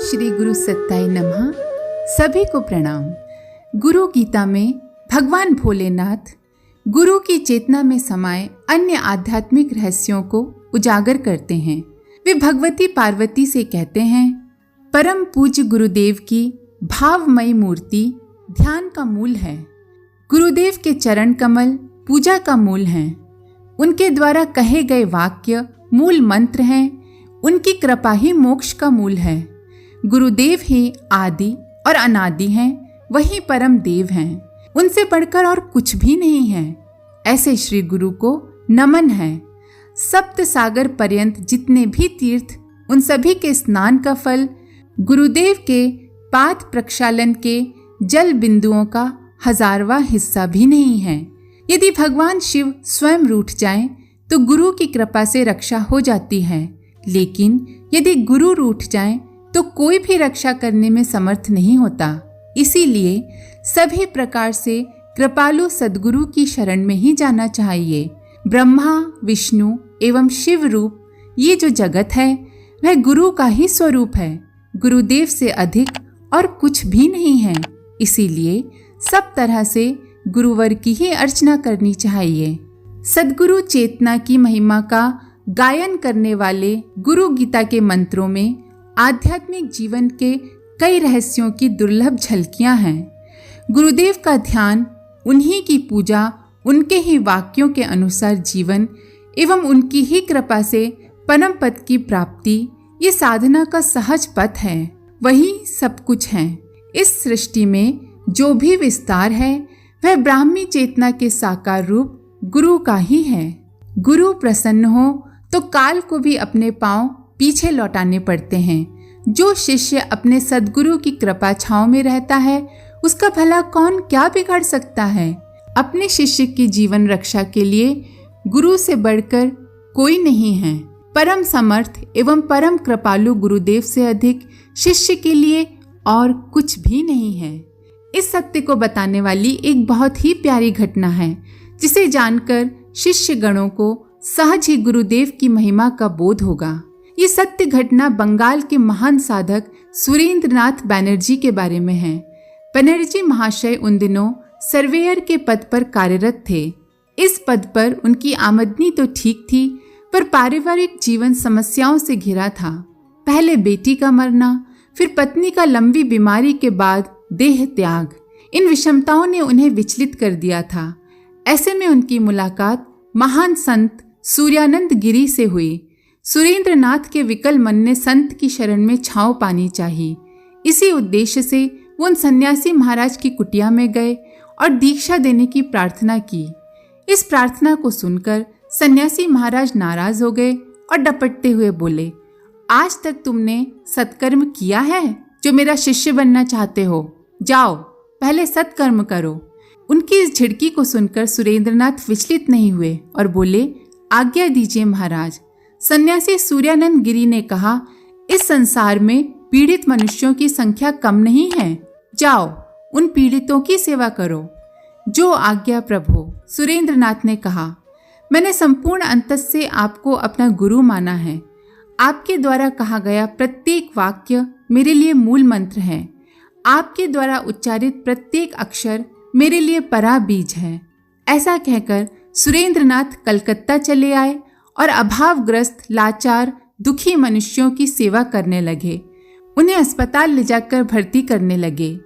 श्री गुरु सत्ताय नमः। सभी को प्रणाम। गुरु गीता में भगवान भोलेनाथ गुरु की चेतना में समाये अन्य आध्यात्मिक रहस्यों को उजागर करते हैं। वे भगवती पार्वती से कहते हैं, परम पूज्य गुरुदेव की भावमयी मूर्ति ध्यान का मूल है। गुरुदेव के चरण कमल पूजा का मूल हैं। उनके द्वारा कहे गए वाक्य मूल मंत्र हैं। उनकी कृपा ही मोक्ष का मूल है। गुरुदेव ही आदि और अनादि हैं, वही परम देव हैं। उनसे बढ़कर और कुछ भी नहीं है। ऐसे श्री गुरु को नमन है। सप्त सागर पर्यंत जितने भी तीर्थ, उन सभी के स्नान का फल गुरुदेव के पाद प्रक्षालन के जल बिंदुओं का 1000वां हिस्सा भी नहीं है। यदि भगवान शिव स्वयं रूठ जाएं, तो गुरु की कृपा से रक्षा हो जाती है। लेकिन यदि गुरु रूठ जाएं, तो कोई भी रक्षा करने में समर्थ नहीं होता। इसीलिए सभी प्रकार से कृपालु सद्गुरु की शरण में ही जाना चाहिए। ब्रह्मा, विष्णु एवं शिव रूप ये जो जगत है, वह गुरु का ही स्वरूप है। गुरुदेव से अधिक और कुछ भी नहीं है। इसीलिए सब तरह से गुरुवर की ही अर्चना करनी चाहिए। सद्गुरु चेतना की महिमा का गायन करने वाले गुरु गीता के मंत्रों में आध्यात्मिक जीवन के कई रहस्यों की दुर्लभ झलकियां हैं। गुरुदेव का ध्यान, उन्हीं की पूजा, उनके ही वाक्यों के अनुसार जीवन एवं उनकी ही कृपा से परम पद की प्राप्ति, ये साधना का सहज पथ है। वही सब कुछ है। इस सृष्टि में जो भी विस्तार है, वह ब्राह्मी चेतना के साकार रूप गुरु का ही है। गुरु प्रसन्न हो तो काल को भी अपने पांव पीछे लौटाने पड़ते हैं। जो शिष्य अपने सद्गुरु की कृपा छांव में रहता है, उसका भला कौन क्या बिगाड़ सकता है। अपने शिष्य की जीवन रक्षा के लिए गुरु से बढ़कर कोई नहीं है। परम समर्थ एवं परम कृपालु गुरुदेव से अधिक शिष्य के लिए और कुछ भी नहीं है। इस सत्य को बताने वाली एक बहुत ही प्यारी घटना है, जिसे जानकर शिष्य गणों को सहज ही गुरुदेव की महिमा का बोध होगा। ये सत्य घटना बंगाल के महान साधक सुरेंद्रनाथ बैनर्जी के बारे में है। बैनर्जी महाशय उन दिनों सर्वेयर के पद पर कार्यरत थे। इस पद पर उनकी आमदनी तो ठीक थी, पर पारिवारिक जीवन समस्याओं से घिरा था। पहले बेटी का मरना, फिर पत्नी का लंबी बीमारी के बाद देह त्याग, इन विषमताओं ने उन्हें विचलित कर दिया था। ऐसे में उनकी मुलाकात महान संत सूर्यानंद गिरी से हुई। सुरेंद्रनाथ के विकल मन ने संत की शरण में छांव पानी चाहिए। इसी उद्देश्य से वो उन सन्यासी महाराज की कुटिया में गए और दीक्षा देने की प्रार्थना की। इस प्रार्थना को सुनकर सन्यासी महाराज नाराज हो गए और डपटते हुए बोले, आज तक तुमने सत्कर्म किया है? जो मेरा शिष्य बनना चाहते हो, जाओ पहले सत्कर्म करो। उनकी इस झिड़की को सुनकर सुरेंद्रनाथ विचलित नहीं हुए और बोले, आज्ञा दीजिए महाराज। सन्यासी सूर्यानंद गिरी ने कहा, इस संसार में पीड़ित मनुष्यों की संख्या कम नहीं है। जाओ उन पीड़ितों की सेवा करो। जो आज्ञा प्रभु, सुरेंद्रनाथ ने कहा। मैंने संपूर्ण अंतस से आपको अपना गुरु माना है। आपके द्वारा कहा गया प्रत्येक वाक्य मेरे लिए मूल मंत्र है। आपके द्वारा उच्चारित प्रत्येक अक्षर मेरे लिए परा बीज है। ऐसा कहकर सुरेंद्रनाथ कलकत्ता चले आए और अभावग्रस्त, लाचार, दुखी मनुष्यों की सेवा करने लगे। उन्हें अस्पताल ले जाकर भर्ती करने लगे।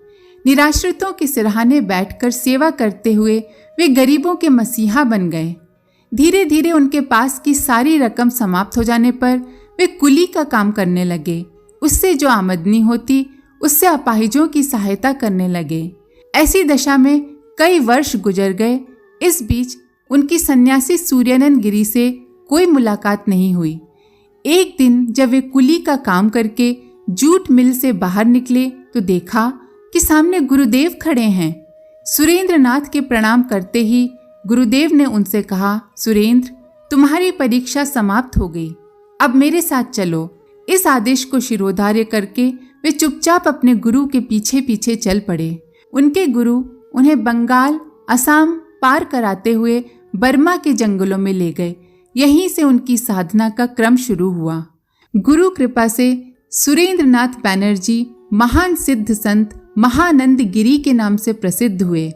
निराश्रितों के सिरहाने बैठकर सेवा करते हुए वे गरीबों के मसीहा बन गए। धीरे धीरे उनके पास की सारी रकम समाप्त हो जाने पर वे कुली का काम करने लगे। उससे जो आमदनी होती, उससे अपाहिजों की सहायता करने लगे। ऐसी दशा में कई वर्ष गुजर गए। इस बीच उनकी सन्यासी सूर्यानंद गिरी से कोई मुलाकात नहीं हुई। एक दिन जब वे कुली का काम करके जूट मिल से बाहर निकले, तो देखा कि सामने गुरुदेव खड़े हैं। सुरेंद्रनाथ के प्रणाम करते ही गुरुदेव ने उनसे कहा, सुरेंद्र, तुम्हारी परीक्षा समाप्त हो गई, अब मेरे साथ चलो। इस आदेश को शिरोधार्य करके वे चुपचाप अपने गुरु के पीछे पीछे चल पड़े। उनके गुरु उन्हें बंगाल, असम पार कराते हुए बर्मा के जंगलों में ले गए। यहीं से उनकी साधना का क्रम शुरू हुआ। गुरु कृपा से सुरेंद्रनाथ बैनर्जी महान सिद्ध संत महानंद गिरी के नाम से प्रसिद्ध हुए।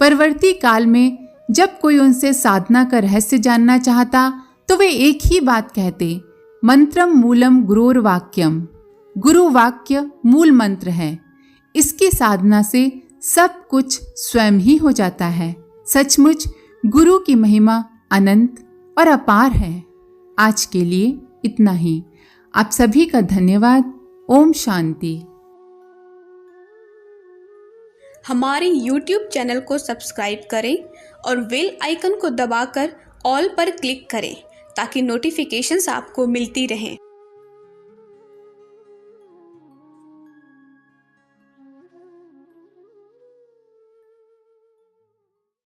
परवर्ती काल में जब कोई उनसे साधना का रहस्य जानना चाहता तो वे एक ही बात कहते, मंत्रम मूलम गुरोर्वाक्यम। गुरु वाक्य मूल मंत्र है, इसकी साधना से सब कुछ स्वयं ही हो जाता है। सचमुच गुरु की महिमा अनंत और अपार है। आज के लिए इतना ही। आप सभी का धन्यवाद। ओम शांति। हमारे YouTube चैनल को सब्सक्राइब करें और बेल आइकन को दबाकर ऑल पर क्लिक करें ताकि नोटिफिकेशंस आपको मिलती रहें।